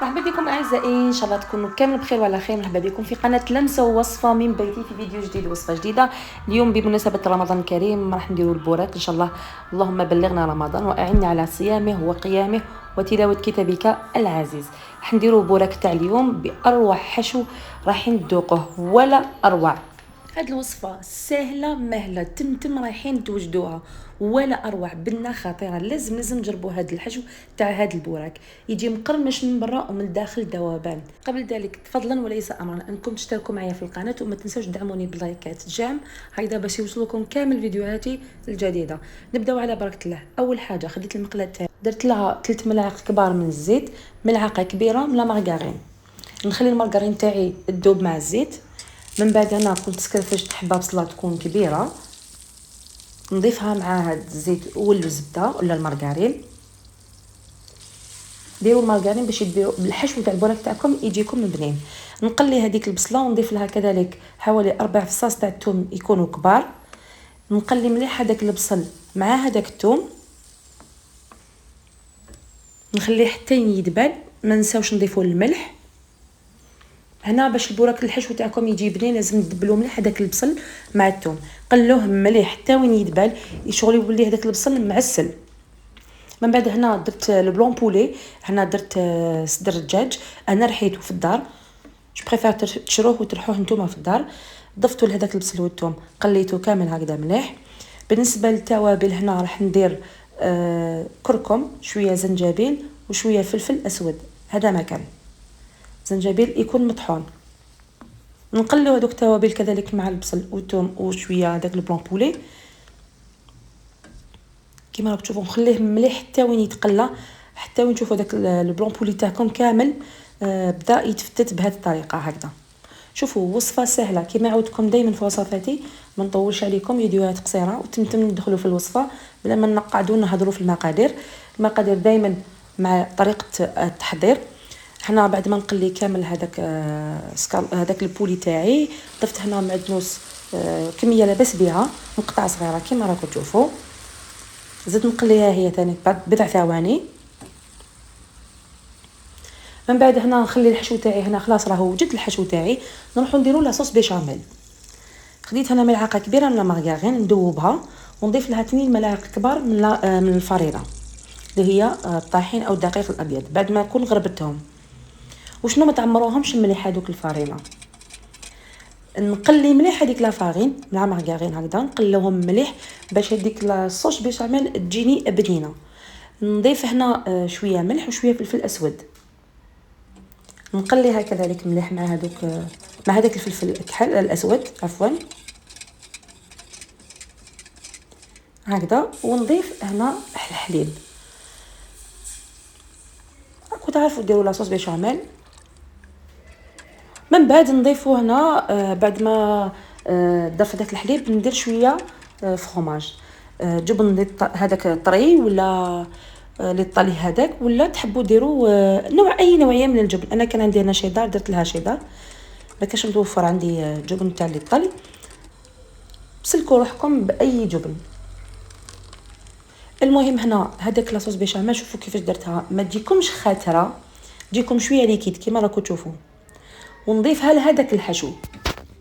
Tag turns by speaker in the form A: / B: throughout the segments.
A: مرحبا بكم اعزائي، ان شاء الله تكونوا كامل بخير وعلى خير. مرحبا بكم في قناه لمسه ووصفه من بيتي في فيديو جديد ووصفه جديده. اليوم بمناسبه رمضان الكريم راح نديروا البوراك ان شاء الله. اللهم بلغنا رمضان واعني على صيامه وقيامه وتلاوه كتابك العزيز. راح نديروا بوراك تاع اليوم باروع حشو راح ندوقه ولا اروع. هاد الوصفه سهله مهله تمتم رايحين توجدوها ولا اروع. بنه خطيره، لازم نجربوا هاد الحشو تاع هاد البوراك. يجي مقرمش من برا ومن الداخل ذوبان. قبل ذلك فضلا وليس امرا انكم تشتركوا معايا في القناه وما تنسوش تدعموني بلايكات جام هيدا باش يوصلكم كامل فيديوهاتي الجديده. نبداو على بركه الله. اول حاجه خديت المقله تاعي، درت لها 3 ملاعق كبار من الزيت، ملعقه كبيره من لا مارغرين. نخلي المارغرين تاعي تذوب مع الزيت. من بعد انا كنت سكرفشت حبه بصله تكون كبيره، نضيفها مع هاد الزيت ولا الزبده ولا المارغرين. ديروا المارغرين باش يديروا الحشو تاع البوراك تاعكم يجيكم بنين. نقلي هذيك البصله ونضيف لها كذلك حوالي 4 فصاص تاع الثوم يكونوا كبار. نقلي مليح هذاك البصل مع هذاك الثوم، نخليه حتى يدبل. ما نساوش نضيفوا الملح. هنا باش البوراك الحشو تاعكم يجي بنين لازم تدبلوا مليح هذاك البصل مع الثوم. قلوه مليح حتى وين يدبل، يشغل يولي هذاك البصل معسل. من بعد هنا درت البلون بولي، هنا درت صدر الدجاج، انا رحيته في الدار. جو بريفير تشروه وترحوه نتوما في الدار. ضفتوا لهذاك البصل والثوم، قليته كامل هكذا مليح. بالنسبه للتوابل هنا راح ندير كركم، شويه زنجبيل وشويه فلفل اسود. هذا ما كان زنجبيل يكون مطحون. نقلوا هذوك التوابل كذلك مع البصل والثوم وشويه هذاك البلون بولي كيما راكم تشوفوا. نخليه مليح حتى وين يتقلى، حتى وين تشوفوا داك البلون بولي تاعكم كامل بدا يتفتت بهذه الطريقه هكذا. شوفوا وصفه سهله كيما عودتكم دائما في وصفاتي. ما نطولش عليكم، فيديوهات قصيره وتمتم ندخلوا في الوصفه بلا ما نقعدوا نهضروا في المقادير. المقادير دائما مع طريقه التحضير. هنا بعد ما نقلي كامل هذاك البولي تاعي، ضفت هنا معدنوس كميه لاباس بها مقطعه صغيره كيما راكم تشوفوا. زدت نقليها هي ثاني بعد بضع ثواني. من بعد هنا نخلي الحشو تاعي، هنا خلاص راهو وجد الحشو تاعي. نروحو نديرو لاصوص بيشاميل. خديت هنا ملعقه كبيره من المارغرين ندوبها ونضيف لها 2 ملاعق كبار من الفرينه اللي هي الطحين او الدقيق الابيض. بعد ما نكون غربتهم وشنو ما تعمروهمش مليح هذوك الفرينه. نقلي مليح هذيك لافارين مع مارغرين هكذا، نقلوهم مليح باش هذيك لاصوص بيشاميل تجيني بنينه. نضيف هنا شويه ملح وشويه فلفل اسود. نقليها كذلك مليح مع هذاك الفلفل الكحل الاسود عفوا هكذا. ونضيف هنا الحليب. راكم تعرفوا ديروا لاصوص بيشاميل. من بعد نضيفوا هنا بعد ما ضرف داك الحليب ندير شويه فخوماج، جبن هذاك طري ولا اللي طالي هذاك، ولا تحبوا ديروا اي نوعيه من الجبن. انا كان عندي هنا شيدار درت لها شيدار، ما كانش متوفر عندي جبن تاع اللي طالي. سلكوا روحكم باي جبن. المهم هنا هذاك لاصوص بيشاميل شوفوا كيفاش درتها، ما تجيكمش خاتره، تجيكم شويه ليكيد كيما راكم تشوفوا. ونضيفها لهذاك الحشو.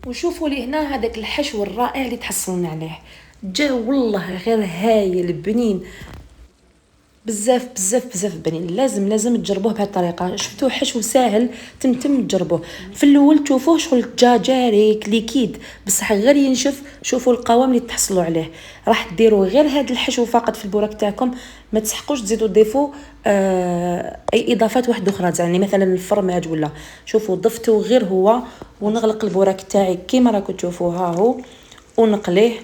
A: وشوفوا لي هنا هذاك الحشو الرائع اللي تحصلنا عليه، جا والله غير هايل بنين بزاف بزاف بزاف بنين. لازم تجربوه بهذه الطريقه. شفتوا حشو ساهل تمتم تجربوه. في الاول تشوفوه شغل جاري ليكيد بصح غير ينشف. شوفوا القوام اللي تحصلوا عليه. راح ديروا غير هذا الحشو فقط في البوراك تاعكم، ما تسحقوش تزيدوا تضيفوا اي اضافات واحده اخرى يعني مثلا الفرماج ولا. شوفوا ضفتوا غير هو. ونغلق البوراك تاعي كيما راكم تشوفوا ها هو، ونقليه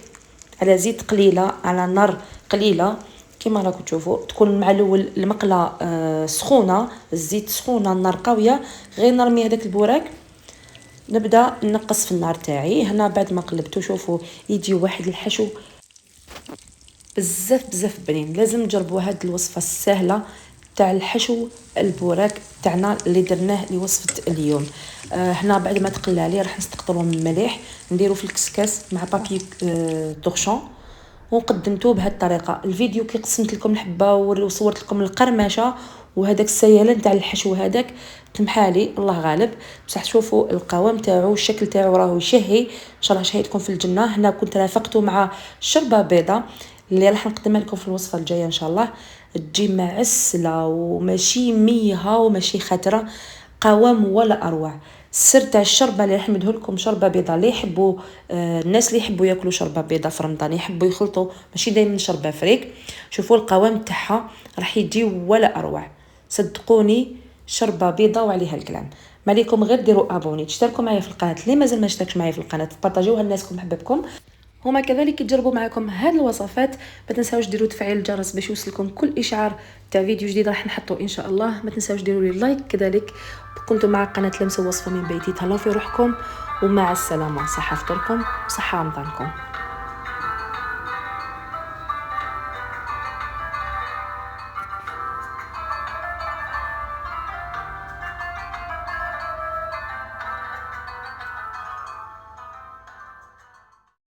A: على زيت قليله على نار قليله كيما راكم تشوفوا. تكون مع الاول المقله سخونه، الزيت سخونه، النار قويه. غير نرمي هذاك البوراك نبدا نقص في النار تاعي. هنا بعد ما قلبته شوفوا يجي واحد الحشو بزاف بزاف بنين. لازم تجربوا هذه الوصفه السهله تاع الحشو البوراك تاعنا اللي درناه لوصفه اليوم. هنا بعد ما تقلى عليه راح نستقطروه من المليح، نديرو في الكسكاس مع بابي طورشون وقدمتوه بهذه الطريقه. الفيديو كي قسمت لكم الحبه وصورت لكم القرمشه وهذاك السيلان تاع الحشو هذاك تمحالي الله غالب، بصح شوفوا القوام تاعو الشكل تاعو راهو يشهي. ان شاء الله شهيتكم في الجنه. هنا كنت رافقته مع شربه بيضه اللي راح نقدمها لكم في الوصفه الجايه ان شاء الله. تجي معسله وماشي ميها وماشي خطره، قوام ولا اروع. السر تاع الشربه اللي راح ندهو لكم شربه بيضه اللي يحبوا الناس اللي يحبوا ياكلوا شربه بيضه في رمضان يحبوا يخلطوا ماشي دائما شربه فريك. شوفوا القوام تاعها راح يجي ولا اروع، صدقوني شربه بيضه وعليها الكلام. ما عليكم غير ديروا ابوني، تشتركوا معايا في القناه اللي مازال ما اشتركش معايا في القناه، بارطاجيوها لناسكم حبابكم هما كذلك يجربوا معكم هذه الوصفات. ما تنساوش ديروا تفعيل الجرس باش يوصلكم كل اشعار تاع فيديو جديد راح نحطه ان شاء الله. ما تنساوش ديروا لي لايك كذلك. كنتم مع قناه لمسه وصفه من بيتي، تهلاو في روحكم ومع السلامه. صحه فطوركم وصحه رمضانكم.